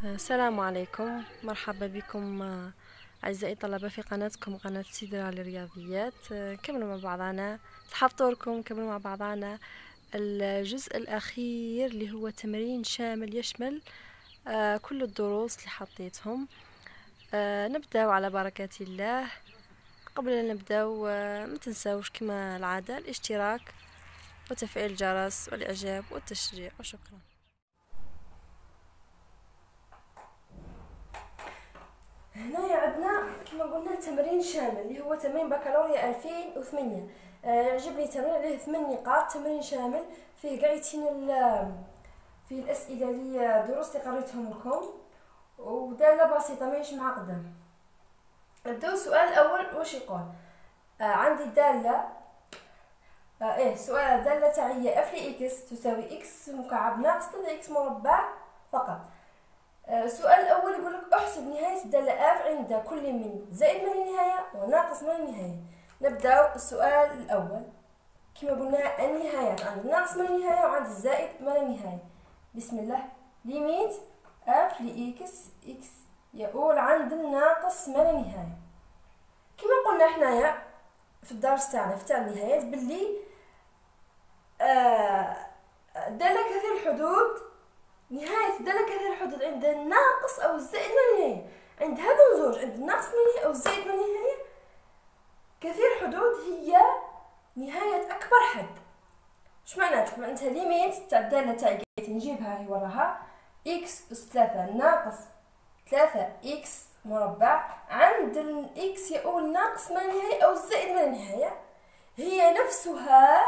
السلام عليكم، مرحبا بكم أعزائي الطلبة في قناتكم قناة سيدرا للرياضيات. كملوا مع بعضنا تحفظوا لكم، كملوا مع بعضنا الجزء الأخير اللي هو تمرين شامل يشمل كل الدروس اللي حطيتهم. نبدأ على بركة الله. قبل أن نبدأ ما تنسوش كما العادة الاشتراك وتفعيل الجرس والإعجاب والتشجيع، وشكرا. هنايا عندنا كما قلنا تمرين شامل اللي هو تمرين بكالوريا 2008. يعجبني تمرين عليه 8 نقاط، تمرين شامل فيه قاعدين فيه الاسئله اللي دروس اللي قريتهم لكم وداله بسيطه ماهيش معقده. نبداو السؤال الاول. واش يقول؟ عندي داله سؤال داله تاع هي اف لاكس تساوي اكس مكعب ناقص 3 اكس مربع فقط. السؤال الاول يقول لك احسب نهايه الداله اف عند كل من زائد من النهايه وناقص من النهايه. نبداو السؤال الاول. كما قلنا النهايات عند ناقص من النهايه وعند الزائد من النهايه. بسم الله. ليميت اف لاكس اكس يقول عند الناقص من النهايه. كما قلنا حنايا في الدرس تاعنا في تاع النهايات باللي داله كثير الحدود، نهاية الدالة كثير الحدود عند الناقص أو الزائد من النهاية. عند هذو زوج، عند الناقص من النهاية أو الزائد من النهاية، كثير حدود هي نهاية أكبر حد. اش معناتها؟ معناتها ليميت تاع الدالة تاعي نجيبها هي وراها إكس أس 3 ناقص 3 إكس مربع عند الإكس يقول ناقص من النهاية أو الزائد من النهاية، هي نفسها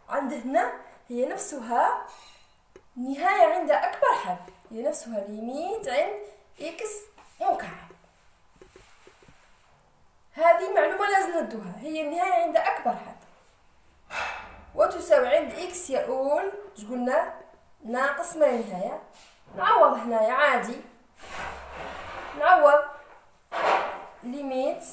عند هنا هي نفسها نهاية عند أكبر حد، هي نفسها ليميت عند إكس مكعب. هذه معلومة لازم ندوها، هي النهاية عند أكبر حد وتساوي عند إكس يقول قلنا ناقص من النهاية. نعوض هنايا عادي، نعوض ليميت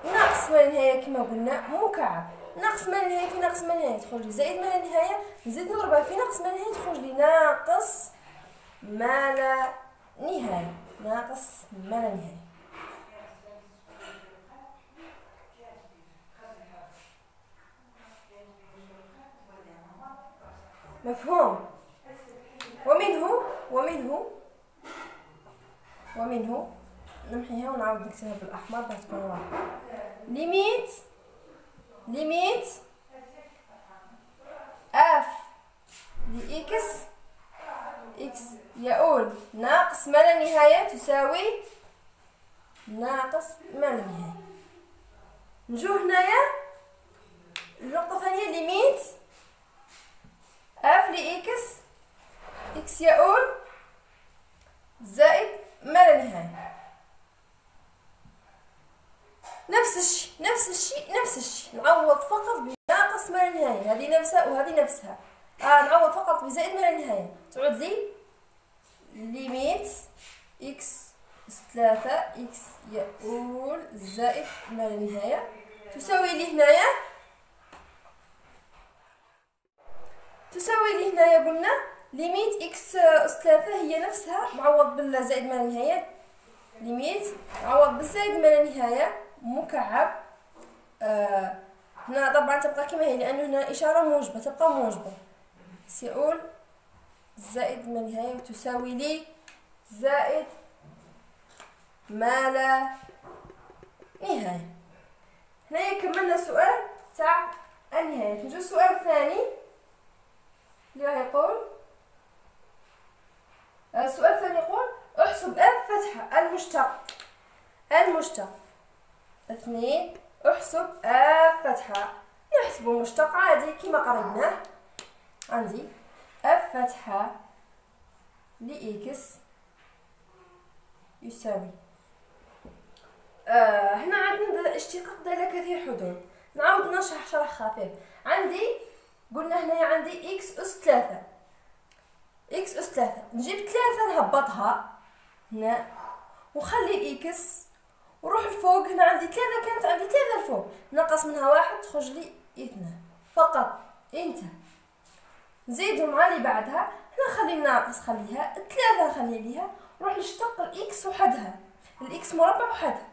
ناقص من النهاية كما قلنا مكعب، ناقص من النهاية في ناقص من النهاية تخرج لي زائد من النهاية، نزيد نضربها في ناقص من النهاية تخرج لي ناقص ما لا نهاية، ناقص ما لا نهاية. مفهوم؟ ومنه نمحيها ونعاود نكتبها بالأحمر باش تكون واضحة. ليميت اف لإكس إكس يقول ناقص ما لا نهاية تساوي ناقص ما لا نهاية. نجو هنايا النقطة الثانية. ليميت اف لإكس إكس يقول زائد ما لا نهاية. نفس الشيء نعوض فقط بناقص ما لا نهاية، هذه نفسها وهذه نفسها. نعوض فقط بزائد ما لا نهاية تعود لي ليميت إكس أس 3 إكس يقول زائد ما لا نهاية تساوي لي هنايا قلنا ليميت إكس أس 3 هي نفسها معوض بالزائد ما لا نهاية، ليميت معوض بالزائد ما لا نهاية مكعب. هنا طبعا تبقى كما هي لأنه هنا إشارة موجبة تبقى موجبة. سيقول زائد ما نهاية تساوي لي زائد ما لا نهاية. هنايا كملنا السؤال تاع النهاية. نجو السؤال الثاني اللي راح يقول السؤال الثاني يقول احسب اف فتحة المشتق 2 احسب اف فتحة. نحسب المشتق عادي كما قريناه. عندي اف فتحة لإكس يساوي هنا عندنا اشتقاق دالة كثير حدود. نعاود نشرح شرح خفيف. عندي قلنا هنايا عندي إكس أس 3 نجيب 3 نهبطها هنا ونخلي الإكس وروح الفوق. هنا عندي 3 كانت عندي 3 الفوق نقص منها 1 تخرج لي 2 فقط. انتهى. نزيدهم على اللي بعدها. هنا نخلي الناقص خليها، 3 نخلي ليها، نروح نشتق الاكس وحدها، الاكس مربع وحدها.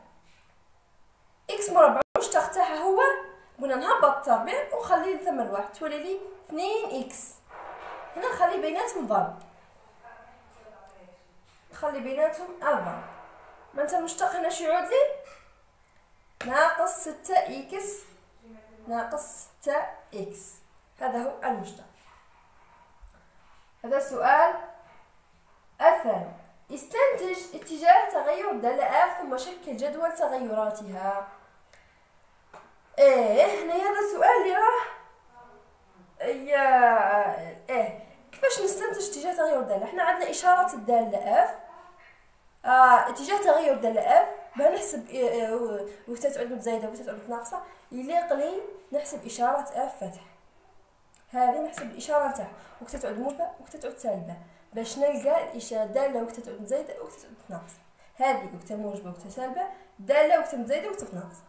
اكس مربع المشتق تاعها هو، قلنا نهبط التربيع ونخلي ثم الواحد تولي لي 2 اكس. هنا نخلي بيناتهم ضرب، نخلي بيناتهم الضرب، معناتها المشتق هنا شو يعود لي؟ ناقص 6 اكس ناقص 6 اكس. هذا هو المشتق. هذا السؤال الثاني. استنتج اتجاه تغير الدالة اف ثم شكل جدول تغيراتها. هنا هذا السؤال اللي راه كيفاش نستنتج اتجاه تغير الدالة؟ احنا عندنا اشارة الدالة اف، اتجاه تغير الدالة اف باه نحسب وقت تعود متزايدة وقت تعود ناقصة، يليق لي نحسب اشارة اف فتح. هذه نحسب الاشاره نتاعها وقت تعود موجبه وقت تعود سالبه، باش نلقى الاشاره الداله وقت تعود مزايده وقت تعود ناقصه. هذه وقت موجبه وقت سالبه، داله وقت مزايده وقت ناقصه.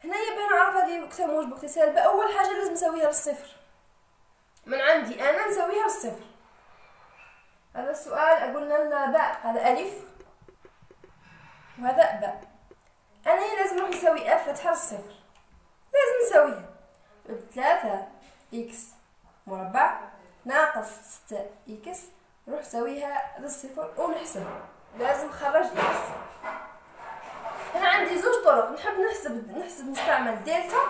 هنايا باه نعرف هذه وقت موجبه وقت سالبه، اول حاجه لازم نسويها للصفر. من عندي انا نسويها للصفر. هذا السؤال قلنا باء، هذا الف وهذا باء. انا لازم نروح نسوي اف فتحه للصفر، لازم نسويها 3 اكس مربع ناقص 6 اكس، نروح نسويها للصفر ونحسبها. لازم نخرج اكس. هنا عندي زوج طرق، نحب نحسب نستعمل دلتا،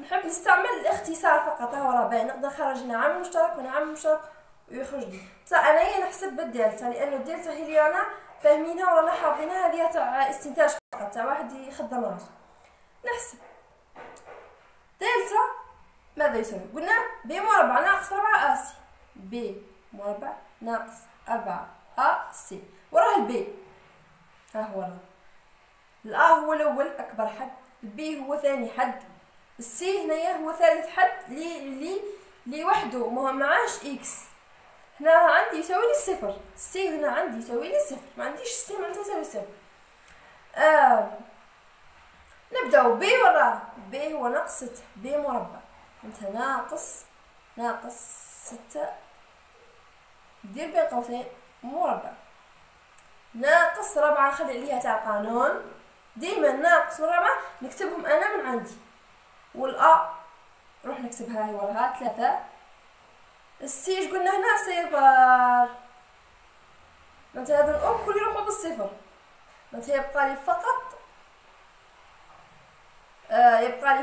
نحب نستعمل الاختصار فقط. ها راه باين نقدر نخرج هنا عامل مشترك وهنا عامل مشترك ويخرج لي. بصح انايا نحسب بالدلتا لانه الدلتا هي اللي رانا فاهمينها ورانا حافظينها، هذه تاع استنتاج فقط، تاع واحد يخدم راسو. نحسب دلتا ماذا يساوي؟ قلنا ب مربع ناقص 4 سي، ب مربع ناقص 4 سي. وراه البي، ها هو راه الأ هو الأول أكبر حد، البي هو ثاني حد، السي هنايا هو ثالث حد لي وحده ما معاش إكس. هنا عندي يساوي لي صفر، السي هنا عندي يساوي لي صفر، ما عنديش السي معناتها يساوي صفر. نبداو بي وراه، بي هو ناقص 6، بي مربع معناتها ناقص 6 دير بين قوسين مربع، ناقص 4 نخلي عليها تاع قانون، ديما ناقص وربعة نكتبهم انا من عندي، والأ نروح نكتبها هي وراها 3. السي اش قلنا هنا صفر، معناتها هذا الأ كل يروحوا بالصفر، معناتها يبقى لي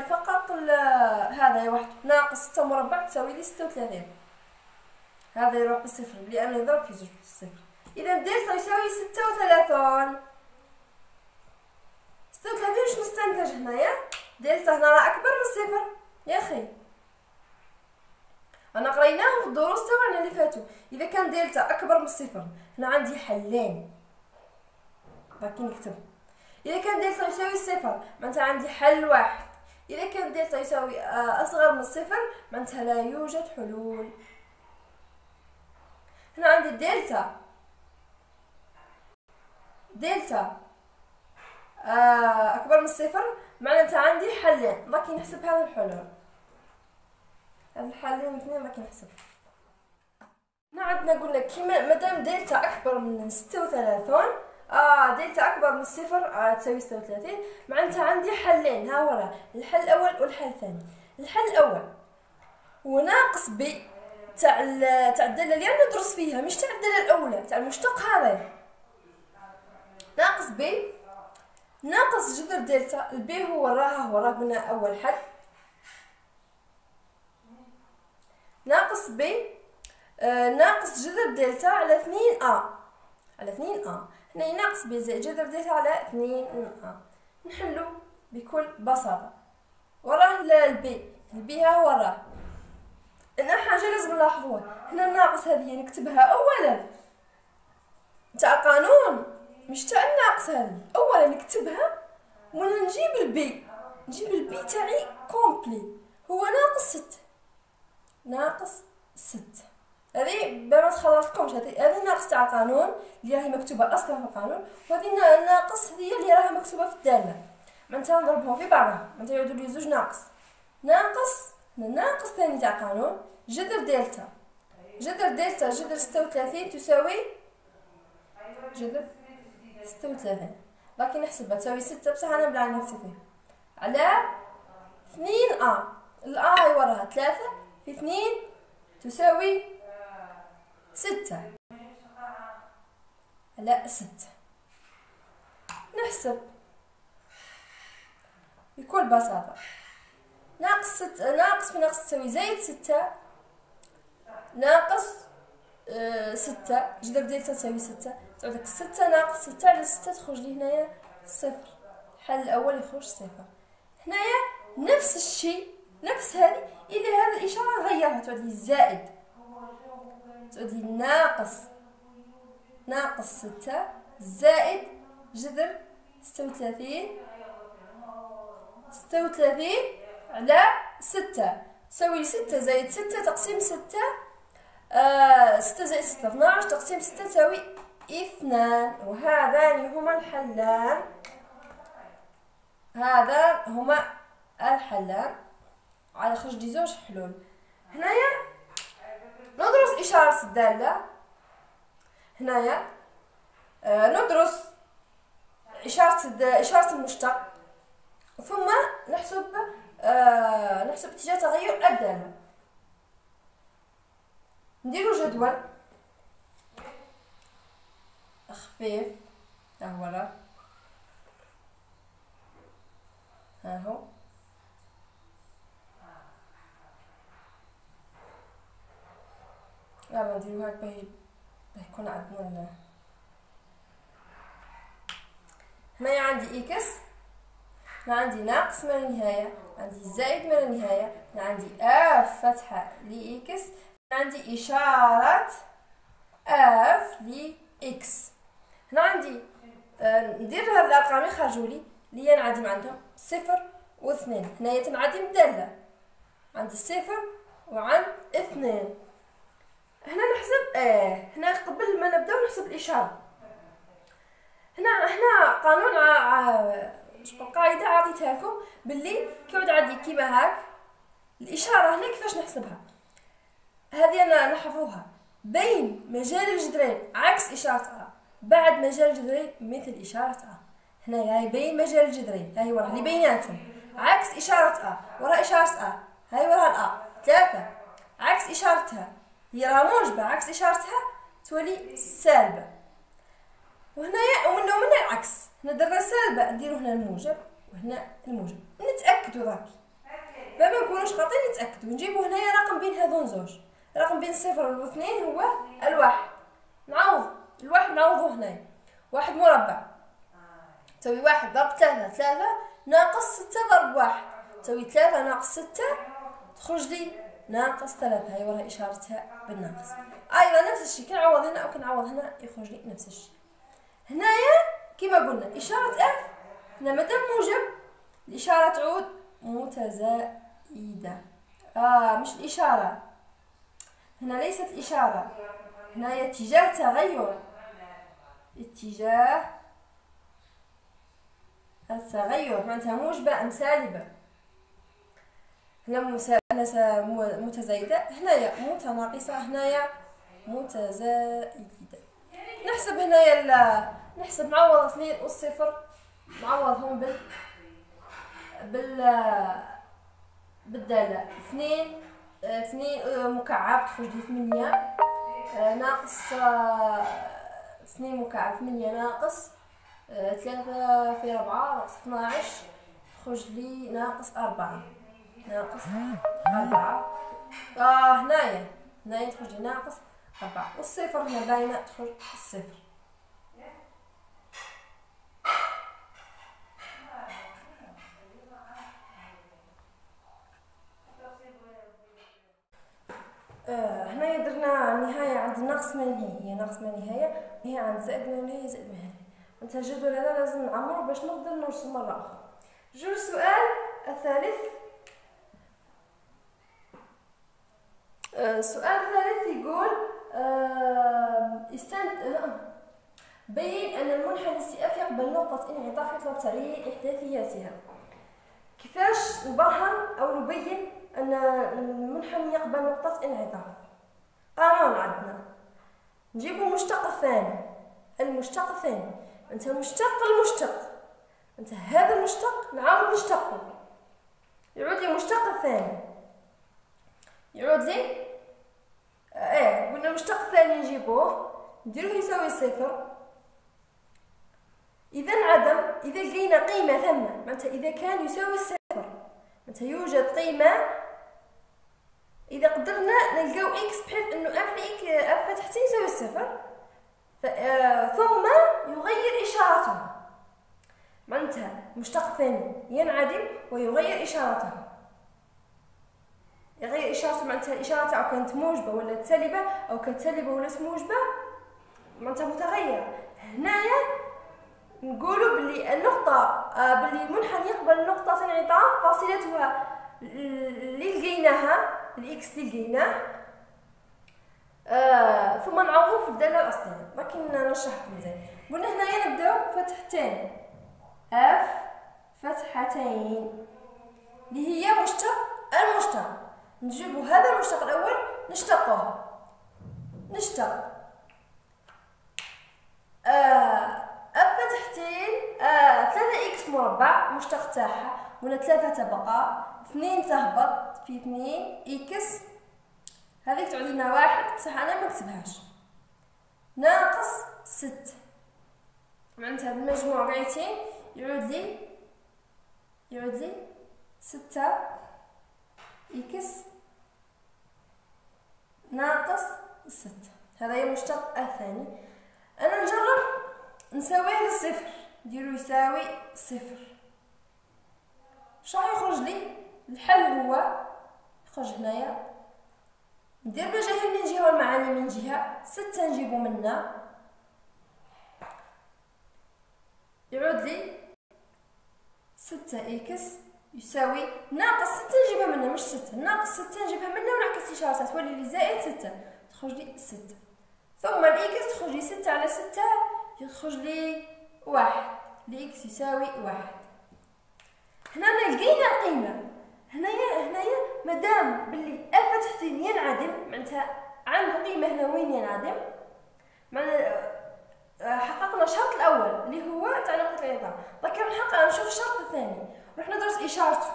فقط هذا يا واحد ناقص 6 مربع تساوي لي 36. هذا يروح بالصفر لأنه يضرب في زوج بالصفر. إذا دلتا يساوي 36. 36 شنو نستنتج هنايا؟ دلتا هنا راه أكبر من الصفر يا أخي. أنا قريناهم في الدروس تبعنا اللي فاتوا. إذا كان دلتا أكبر من الصفر هنا عندي حلين باقي نكتب. إذا كان دلتا يساوي الصفر معناتها عندي حل واحد. إذا كان دلتا يساوي أصغر من الصفر معناتها لا يوجد حلول. هنا عندي دلتا أكبر من الصفر معناتها عندي حلين، باقي نحسب هذا الحلول. هذا الحلين الاثنين باقي نحسب. هنا عندنا قلنا كيما مادام دلتا أكبر من 36 دلتا أكبر من الصفر تساوي 36 معناتها عندي حلين. ها ورا الحل الأول والحل الثاني. الحل الأول هو ناقص ب تاع الدالة اللي رانا ندرس فيها، مش تاع الدالة الأولى تاع المشتق هذا. ناقص ب ناقص جذر دلتا، البي هو وراه قلنا أول حد، ناقص ب ناقص جذر دلتا على 2 على 2 هنا ناقص ب زائد جذر دلتا على 2 نحلو بكل بساطة. وراه البي ها وراه. هنا حاجة لازم نلاحظوها، هنا الناقص هذه نكتبها أولا تاع قانون مش تاع الناقص، هذه أولا نكتبها ولا نجيب البي تاعي كومبلي هو ناقص 6. هذه ما تخلطكمش، هذه ناقص تاع قانون اللي راهي مكتوبه اصلا في القانون، وهذه الناقص هي اللي راها مكتوبه في الداله، معناتها نضربهم في بعضها معناتها يعودوا لي زوج ناقص ثاني تاع قانون جذر دلتا جذر دلتا جذر 36 تساوي جذر 36. لكن نحسبها تساوي 6 بصح انا بلا نكتب فيها على 2 هاي وراها 3 في 2 تساوي 6 على 6. نحسب بكل بساطة. ناقص في ناقص تساوي زائد 6 ناقص 6 جذر دلتا تساوي 6. تعطيك 6 ناقص 6 على 6 تخرج لي هنايا 0. الحل الأول يخرج 0. هنايا نفس الشيء نفس هذه إذا هذه الإشارة غيرها تعود لي زائد تعود لي ناقص 6 زائد جذر 36 على 6 تساوي 6 زائد 6 تقسيم 6 6 زائد 6 12 تقسيم 6 تساوي 2. وهذان هما الحلان. على خرج لي زوج حلول. هنايا ندرس إشارة الدالة. هنايا ندرس إشارة المشتق ثم نحسب اتجاه تغير الدالة. نديرو جدول خفيف ها هو راه ها هو يلا نديرو هاك باه يكون عندنا هنايا عندي اكس، هنا عندي ناقص ما لا نهاية، عندي زائد ما لا نهاية، هنا عندي اف فتحة لاكس، هنا عندي إشارة اف لاكس. هنا عندي ندير هاد الأرقام اللي خرجولي اللي نعدم عندهم 0 و 2. هنايا تنعدم الدالة عند 0 وعند 2. هنا نحسب هنا قبل ما نبداو نحسب الإشارة. هنا قانون قاعدة عطيتها لكم باللي كيعود عندي كيما هاك الإشارة. هنا كيفاش نحسبها؟ هذه أنا نحفظوها بين مجال الجذرين عكس إشارة أ، بعد مجال الجذرين مثل إشارة أ. هنا هاي بين مجال الجذرين، هاي ورا اللي بيناتهم عكس إشارة أ، ورا إشارة أ، هاي ورا الأ 3 عكس إشارتها، هي راه موجبة عكس إشارتها تولي سالبة. وهنايا ومن العكس، هنا درنا سالبة نديرو هنا الموجب وهنا الموجب. نتأكدو راكي باه ما نكونوش خاطئين، نتأكدو نجيبو هنايا رقم بين هذون زوج، رقم بين 0 و 2 هو الواحد. نعوض الواحد نعوضو هنايا، واحد مربع تساوي 1 ضرب 3 3 ناقص 6 ضرب 1 تساوي 3 ناقص 6 تخرج لي ناقص 3. هاي وراها إشارتها بالناقص. أيضا نفس الشيء كنعوض هنا أو كنعوض هنا يخرج لي نفس الشيء. هنايا كما قلنا إشارة اف هنا مادام موجب الإشارة تعود متزايدة. مش الإشارة هنا ليست الإشارة، هنايا اتجاه تغير، اتجاه التغير معناتها موجبة أم سالبة. هنا متزايدة، هنايا متناقصة، هنايا متزايدة. نحسب هنايا نحسب معوض 2 والصفر نعوضهم بالدالة 2 مكعب تخرج لي 8 ناقص 2 مكعب 8 ناقص 3 في 4 ناقص 12 تخرج لي ناقص 4 ناقص 4. هنايا تخرج لي ناقص 4 والصفر هنا باينة تخرج الصفر. هنايا درنا النهاية عند ناقص ما لا نهاية، ناقص ما لا نهاية، هي عند زائد ما لا نهاية، زائد ما لا نهاية. معناتها الجدول هذا لازم نعمرو باش نقدر نرسم مرة أخرى. نجيو للسؤال الثالث. السؤال الثالث يقول بين أن المنحنى الاستئاف يقبل نقطة انعطاف يطلب تعيين إحداثياتها. كيفاش نبرهن أو نبين أن المنحنى يقبل نقطة انعطاف؟ قانون عندنا نجيبو المشتق الثاني. المشتق الثاني انت مشتق المشتق، انت هذا المشتق نعاود نشتقو، يعود لي المشتق الثاني، يعود لي قلنا المشتق الثاني نجيبوه نديروه يساوي صفر. اذا انعدم، اذا لقينا قيمه ثم، معناتها اذا كان يساوي صفر، معناتها يوجد قيمه، اذا قدرنا نلقاو اكس بحيث انه اف فتحتين يساوي صفر ثم يغير اشارته، معناتها المشتق الثاني ينعدم ويغير اشارته. يغير اشارته معناتها اشارته او كانت موجبه ولا سالبه، او كانت سالبه ولا موجبه، معناتها متغيره. هنايا نقولوا باللي النقطه باللي المنحنى يقبل نقطه انعطاف فاصلتها اللي لقيناها الاكس اللي لقيناه، ثم نعوض في الداله الاصليه. لكن نشرح مزيان. قلنا هنايا نبداو فتحتين اف فتحتين اللي هي مشتق المشتق، نجيبو هذا المشتق الاول نشتقه، نشتق اف فتحتين 3 اكس مربع مشتق تاعها، قلنا 3 تبقى 2 تهبط في 2 اكس، هذيك تعود لنا 1 بصح انا ما نكتبهاش، ناقص 6، معناتها بالمجموع قاعدين يعود لي 6 اكس ناقص 6. هذا هي المشتق الثاني. انا نجرب نساويه للصفر، نديرو يساوي صفر. شراح يخرج لي؟ الحل هو يخرج هنايا، ندير بالجهه من جهه والمعاني من جهه، 6 نجيبو منا يعود لي 6 اكس يساوي ناقص 6 نجيبها منا، مش 6 ناقص 6 نجيبها منا ونعكس اشارتها تولي لي زائد 6، تخرج لي 6. ثم الاكس تخرج لي 6 على 6 يخرج لي 1، الاكس يساوي 1. هنا لقينا القيمه، هنايا مادام باللي اف فتحتين ينعدم، معناتها عنده قيمه هنا وين ينعدم، معناتها حققنا الشرط الاول اللي هو تاع نقطه الانعطاف. لكن نشوف الشرط الثاني، نروح ندرس اشارته،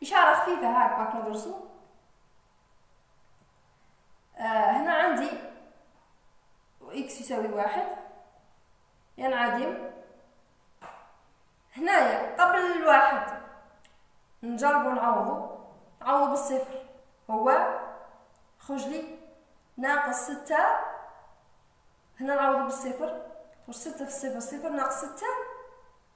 اشاره خفيفه هاك ندرسو. هنا عندي اكس يساوي 1 ينعدم، هنايا قبل الواحد نجربو نعوضو بالصفر، هو خرج لي ناقص 6، هنا نعوضو بالصفر، تخرج 6 في الصفر صفر، ناقص 6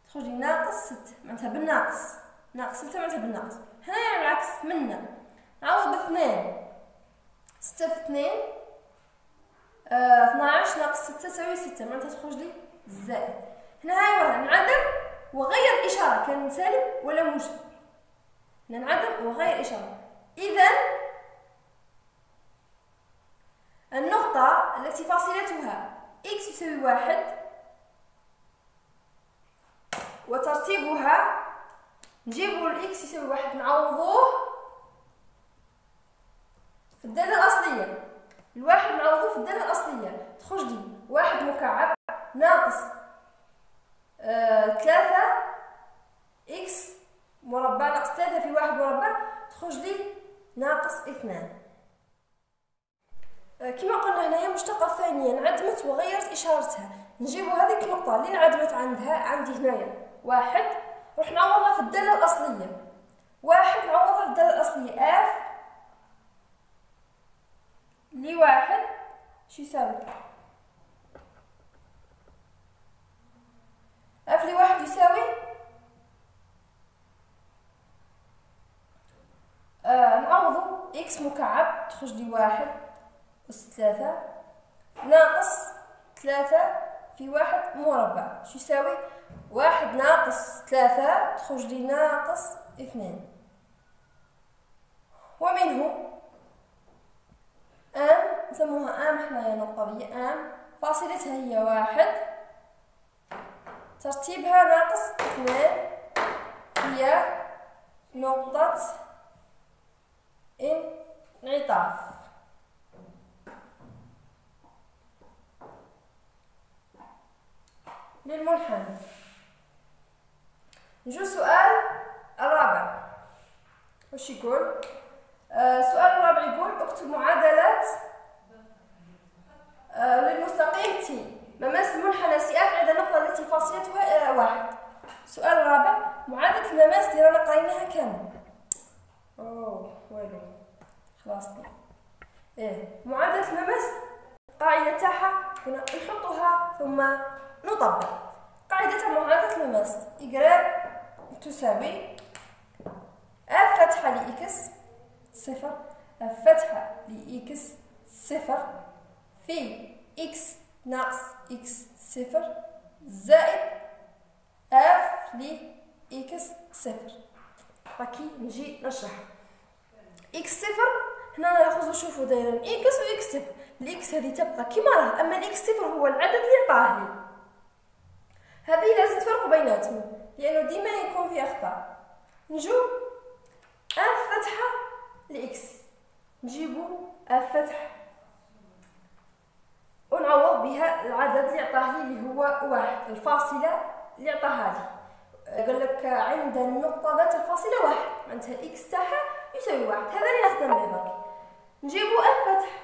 تخرج لي ناقص 6، معناتها بالناقص، ناقص 6 معناتها بالناقص. هنايا بالعكس منا نعوض باثنين، 6 في 2 12 ناقص 6 تساوي 6، معناتها تخرج لي زائد. هنا هاي ولا انعدم وغير الاشاره، كان سالب ولا موجب، هنا انعدم وغير اشاره. اذا النقطه التي فاصلتها اكس يساوي 1 وترتيبها نجيبو الاكس يساوي 1 نعوضوه في الداله الاصليه، الواحد نعوضوه في الداله الاصليه، تخرج لي 1 مكعب ناقص 3 اكس مربع ناقص 3 في 1 مربع، تخرج لي ناقص 2. كما قلنا هنايا المشتقة الثانية انعدمت وغيرت إشارتها، نجيبو هذيك النقطة اللي انعدمت عندي هنايا 1، نروح نعوضها في الدالة الأصلية، 1 نعوضها في الدالة الأصلية، اف ل1 شو يساوي؟ اف ل1 يساوي نعوضو اكس مكعب تخرج لي 1 أس 3 ناقص 3 في 1 مربع، شو يساوي؟ 1 ناقص 3 تخرج لي ناقص 2. ومنه نسموها حنايا نقطوية، فاصلتها هي 1 ترتيبها ناقص 2 هي نقطة انعطاف. للمنحنى. نجو السؤال الرابع. واش يقول؟ السؤال الرابع يقول اكتب معادلات للمستقيم تي مماس المنحنى سي اف عند النقطة التي فاصلتها واحد. السؤال الرابع معادلة المماس اللي رانا قريناها كامل. ويلي خلاصنا. معادلة المماس القاعدة تاعها نحطوها ثم نطبق. قاعدة معادلة المماس إجراء تساوي اف فتحة لإكس صفر اف فتحة لإكس صفر في إكس ناقص إكس صفر زائد اف لإكس صفر. راكي نجي نشرح. إكس صفر هنا ناخذ نشوفو دايرين إكس وإكس صفر. الإكس هذه تبقى كيما راه، أما الإكس صفر هو العدد اللي عطاه لي. هذه لازم تفرقوا بيناتهم لأنه ديما يكون في أخطاء. نجو اف فتحة لإكس نجيبو اف فتحة ونعوض بها العدد اللي عطاه لي اللي هو واحد، الفاصلة اللي عطاها لي. قال لك عند النقطة ذات الفاصلة واحد معناتها إكس تاعها يساوي واحد. هذا اللي نخدم به برك. نجيبو اف فتحة.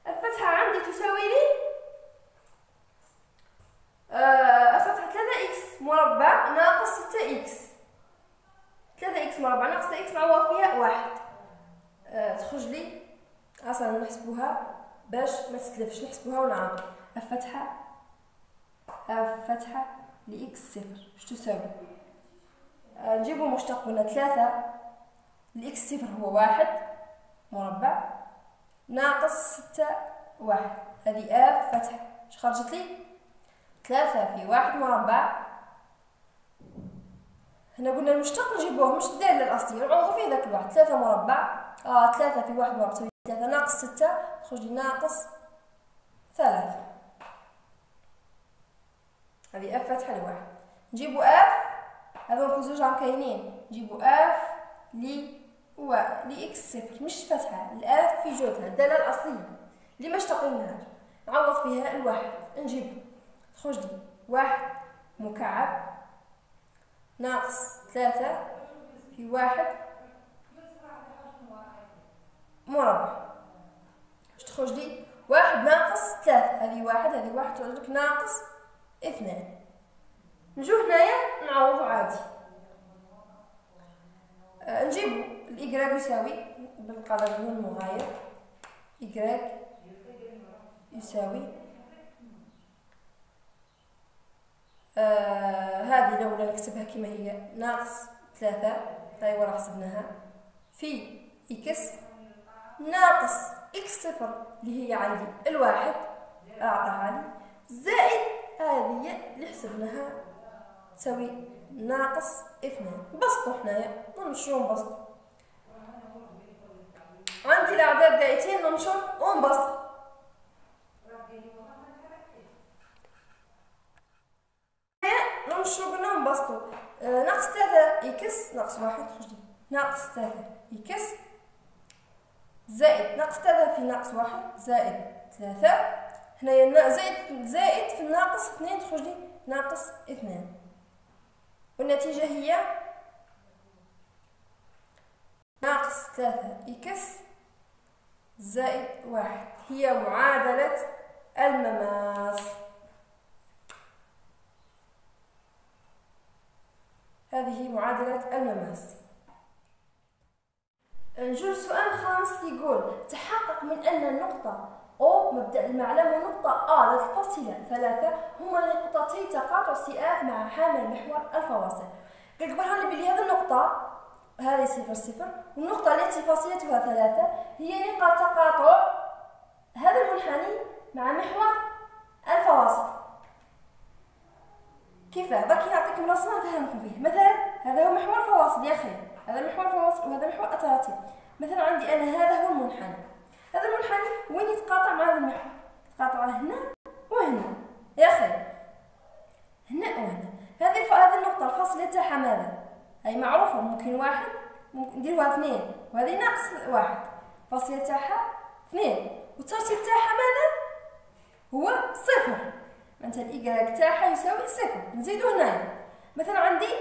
اف فتحة عندي تساوي لي اف فتحة 3 إكس مربع ناقص 6 إكس. 3 إكس مربع ناقص 6 إكس نعوض فيها واحد. تخرج لي اصلا نحسبوها باش ما تتلفش، نحسبوها ونعاودو. اف فتحة لإكس صفر واش تساوي؟ نجيبو مشتق قلنا 3 لإكس صفر هو واحد مربع ناقص 6 واحد. هذه اف فتحة واش خرجت لي؟ 3 في واحد مربع. هنا قلنا المشتق نجيبوه مش الدالة الأصلية نعوضو فيه ذاك الواحد. 3 مربع 3 في واحد مربع تساوي 3 ناقص 6 تخرج لي ناقص 3. هذه اف فتحة لواحد. نجيبو اف هذوك زوج راهم كاينين. نجيبو اف لإكس صفر مش فتحة، الاف في جوتها الدالة الأصلية اللي ما اشتقيناهاش نعوض فيها الواحد. نجيبو تخرج لي واحد مكعب ناقص 3 في واحد مربع واش تخرج لي؟ واحد ناقص 3. هذه واحد هذه واحد تخرج لك ناقص 2. نجو هنايا نعوضو عادي. نجيبو الإكراك يساوي بالقدر المغاير إكراك يساوي هذه الأولى نكتبها كما هي ناقص 3 هاي ورا حسبناها في إكس ناقص إكس صفر اللي هي عندي الواحد أعطاها لي زائد هذه اللي حسبناها تساوي ناقص 2. بسطوا حنايا ننشرو ونبسطو. عندي الأعداد قايتين ننشر ونبسط. ننشرو قلنا ونبسطو. ناقص 3 إكس ناقص واحد تخرج لي ناقص 3 إكس زائد ناقص 3 في ناقص واحد زائد 3. هنايا زائد في الناقص 2 تخرج لي ناقص 2. والنتيجة هي ناقص 3 إكس زائد واحد. هي معادلة المماس. هذه معادلة المماس. نجو السؤال الخامس يقول تحقق من أن النقطة أو مبدأ المعلم والنقطة A ذات الفاصلة 3 هما نقطتي تقاطع سئاف مع حامل محور الفواصل. قال برهن لي بلي هذه النقطة هذه 0 0 والنقطة التي فاصلتها 3 هي نقاط تقاطع هذا المنحني مع محور الفواصل. كيفاه؟ برك نعطيكم رسمة نفهمكم فيه. مثلا هذا هو محور الفواصل يا أخي، هذا محور الفواصل وهذا محور أطراتي. مثلا عندي أنا هذا هو المنحني، هذا المنحني وين يتقاطع مع هذا المحور؟ يتقاطع هنا وهنا يا أخي، هنا وهنا. هذه النقطة الفاصلة تاعها ماذا؟ هي معروفة، ممكن واحد ممكن نديروها 2 وهذه ناقص واحد، الفاصلة تاعها 2 والترتيب تاعها ماذا؟ هو 0. معناتها الإيكغيك تاعها يساوي صفر. نزيدو هنايا مثلا عندي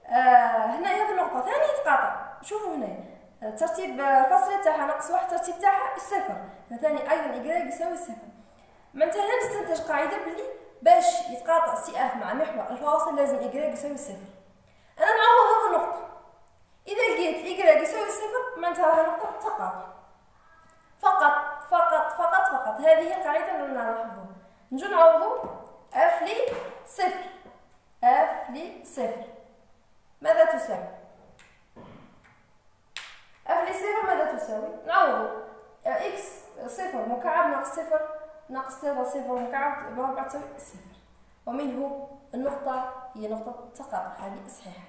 هنايا هذه النقطة ثاني تقاطع. شوفوا هنايا ترتيب الفاصلة تاعها ناقص واحد، الترتيب تاعها صفر. ثاني أيضا إيكغيك يساوي صفر. معناتها هنا نستنتج قاعدة بلي باش يتقاطع سي اف مع محور الفواصل لازم إيكغيك يساوي صفر. أنا نعوض هذه النقطة، إذا لقيت إيكغيك يساوي صفر معناتها هذه نقطة تقاطع فقط فقط فقط فقط. هذه هي قاعدة نلاحظوها. نجو نعوضو اف لي صفر. اف لي صفر ماذا تساوي؟ اف لي صفر ماذا تساوي؟ نعوضو اكس صفر مكعب ناقص صفر ناقص 3 صفر مكعب مربع تساوي صفر، ومنه النقطة هي نقطة تقاطع. هذه صحيحة.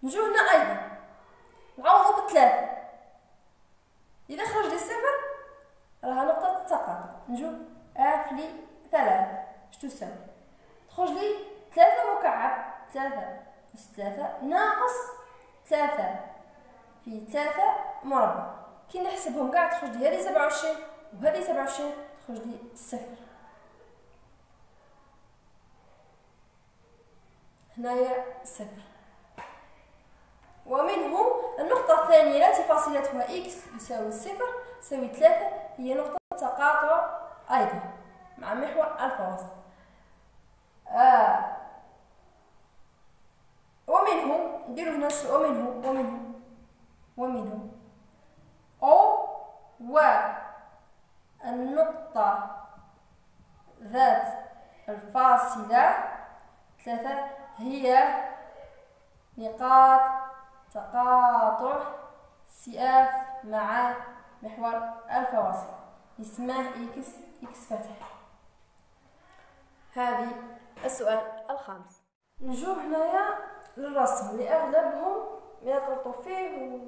نجو هنا أيضا نعوضو بثلاثة. إذا خرج لي صفر راها نقطة تقاطع. نجو اف لي ثلاثة اش تساوي؟ تخرج لي 3 مكعب 3 أس 3 ناقص 3 في 3 مربع. كي نحسبهم كاع تخرج لي هذه 27 وهذه 27 تخرج لي صفر. هنايا صفر. ومنه النقطة الثانية التي فاصلتها إكس يساوي صفر يساوي 3 هي نقطة تقاطع أيضا مع محور الفواصل. ومنه نديرو هنا ومنه أو والنقطة ذات الفاصلة 3 هي نقاط تقاطع سي اف مع محور الفواصل، اسمه اكس فتح. هذه السؤال الخامس. نجو هنايا للرسم اللي اغلبهم يغلطوا فيه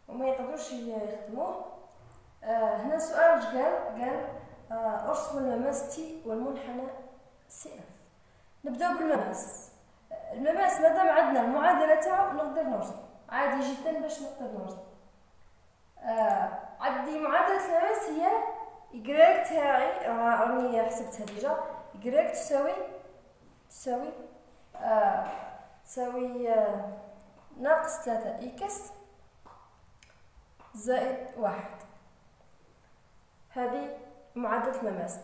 وما يقدروش يخدموه. هنا السؤال اش قال ارسم المماس تي والمنحنى سي اف. نبداو بالمماس. المماس مادام عندنا المعادله تاعو نقدر نرسم عادي جدا باش نقدر نرسم. عندي معادله المماس هي إيكغيك تاعي راني حسبتها ديجا. إيكغيك تساوي ناقص 3 إكس زائد 1. هذه معادلة المماس.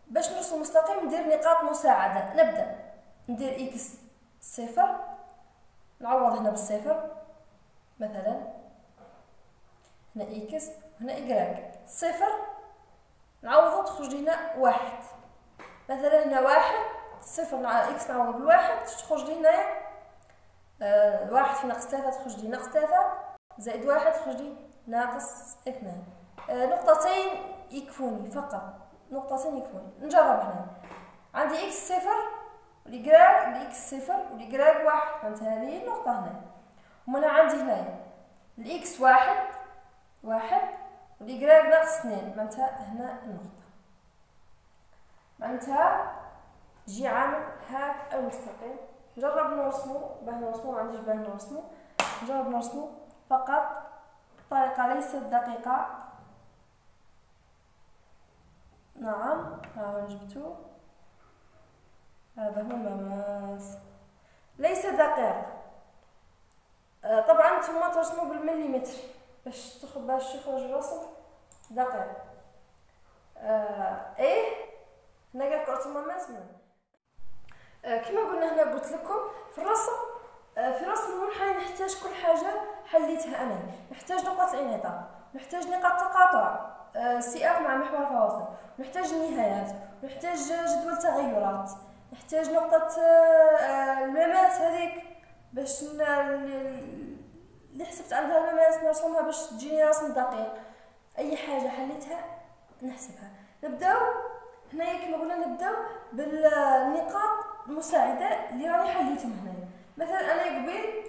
باش نرسم مستقيم ندير نقاط مساعدة. نبدأ ندير إكس صفر، نعوض هنا بالصفر مثلا، هنا إكس هنا إيكغيك صفر، نعوضو تخرج لنا 1 مثلا. هنا 1 صفر إكس نعوض بالواحد تخرج لي هنايا 1 في ناقص 3 تخرج لي ناقص 3 زائد 1 تخرج لي ناقص 2. نقطتين يكفوني فقط، نقطتين يكفوني. نجرب هنا عندي إكس صفر والإيكغيك الإكس صفر والإيكغيك 1 فهمت هذه النقطة هنا. ومن عندي هنايا الإكس 1 والإيكغيك ناقص 2 معناتها هنا النقطة. معناتها جي عامل هاك المستقيم. نجرب نرسمو باه نرسمو، ما عنديش باه نرسمو، نجرب نرسمو فقط بطريقة ليست دقيقة. نعم ها جبتو، هذا هو المماس ليس دقيق. طبعا نتوما ترسمو بالمليمتر باش يخرج الرسم دقيق. هنا قالك ارسم مماس. كما قلنا هنا قلت لكم في الرسم في رسم المنحنى نحتاج كل حاجه حليتها انا. نحتاج نقطه الانعطاف، نحتاج نقاط تقاطع سي اف مع محور الفواصل، نحتاج النهايات، نحتاج جدول تغيرات، نحتاج نقطه المماس هذيك باش اللي حسبت عندها المماس نرسمها باش تجيني رسم دقيق. اي حاجه حليتها نحسبها. نبداو هنايا كما قلنا نبداو بالنقاط المساعده اللي راني حليتهم هنايا. مثلا انا قبيل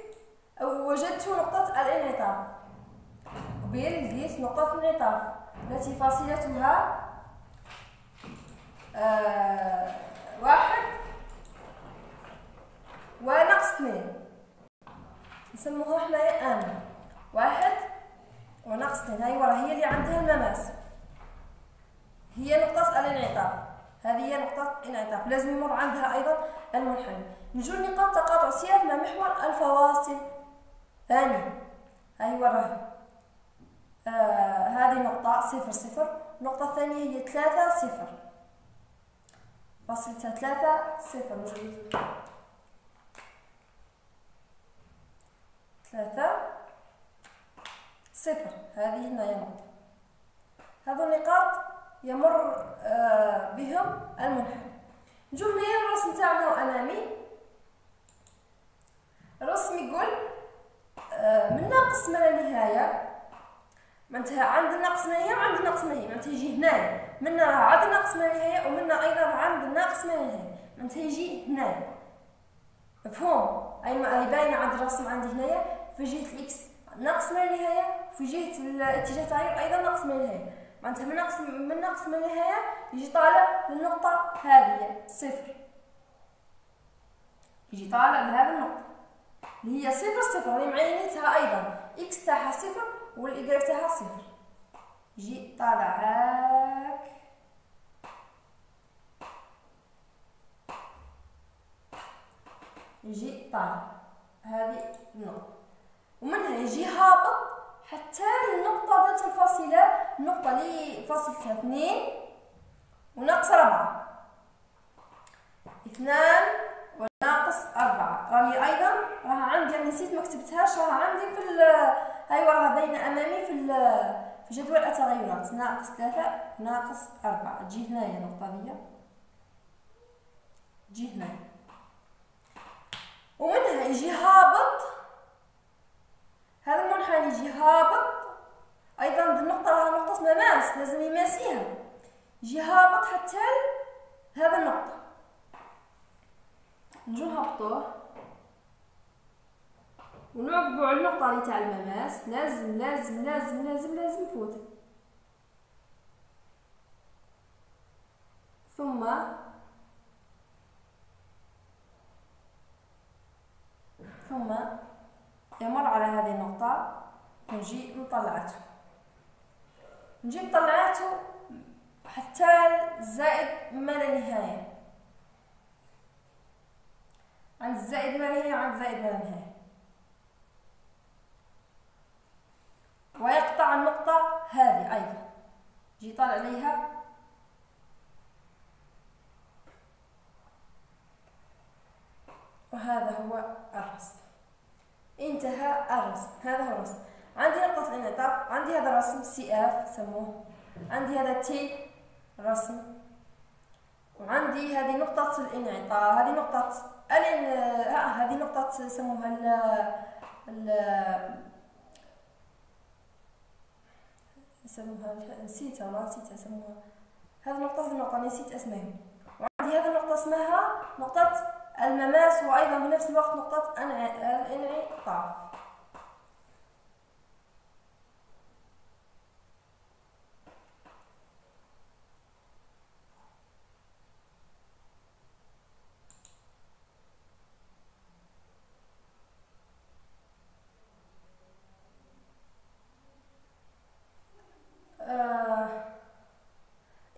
وجدت نقطه الانعطاف، قبيل لقيت نقطه الانعطاف التي فاصلتها 1 وناقص 2 نسموها حنايا ان 1 وناقص 2. هاي ورا هي اللي عندها المماس، هي نقطة الانعطاف. هذه هي نقطة انعطاف، لازم يمر عندها أيضا المنحني. نجو لنقاط تقاطع سياف مع محور الفواصل. ثاني هاي وراها هذه نقطة 0 0. النقطة الثانية هي 3 0. فاصلتها 3 0. نجو 3 0. هذه هنا نقطة. هذو النقاط يمر بهم المنحني. نجو هنايا الرسم تاعنا أمامي. الرسم يقول من ناقص ما لا نهاية، معناتها عند الناقص ما لا نهاية وعند الناقص ما لا نهاية، معناتها يجي هنايا منا راه عند الناقص ما لا نهاية ومنا أيضا عند الناقص ما لا نهاية، معناتها يجي هنايا. مفهوم؟ أي باينة عند الرسم عندي هنايا في جهة الإكس ناقص ما لا نهاية، في جهة الاتجاه تاعي أيضا ناقص ما لا نهاية، معناتها من ناقص ما لا نهاية يجي طالع للنقطة هذه 0، يجي طالع لهذه النقطة اللي هي 0 0 اللي معينتها أيضا إكس تاعها 0 والإيكغيك تاعها 0، يجي طالع هاك يجي طالع هذه النقطة، ومنها يجي هابط حتى النقطة ذات الفاصلة، النقطة اللي فاصلتها 2 وناقص 4، 2 وناقص 4. راني أيضا راها عندي، يعني نسيت ما كتبتهاش، راها عندي في هاي وراها باينة أمامي في جدول التغيرات، ناقص 3 ناقص 4. تجي هنايا النقطة دي، تجي هنايا، ومنها يجي هابط. هذا المنحني يجي هابط ايضا بالنقطه، راها نقطه مماس لازم يماسيها، يجي هابط حتى هذا النقطه. نجو نهبطوه ونعقبو على النقطه اللي تاع المماس، لازم لازم لازم لازم لازم نفوت، ثم يمر على هذه النقطة ونجي نطلعته، نجي نطلعته حتى زائد ما لا نهاية، عند الزائد ما لا نهاية وعند زائد ما لا نهاية، ويقطع النقطة هذه أيضا، يجي طالع عليها وهذا هو الرسم. انتهى الرسم. هذا هو الرسم. عندي نقطة الانعطاف، عندي هذا الرسم سي اف سموه، عندي هذا تي رسم، وعندي هذه نقطة الانعطاف، هذه نقطة هذه نقطة سموها نسيتها والله نسيتها سموها، هذه النقطة نسيت اسمها. وعندي هذه النقطة اسمها نقطة المماس، وأيضا في نفس الوقت نقطة الانعطاف.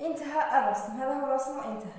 انتهى الرسم. هذا هو الرسم وانتهى.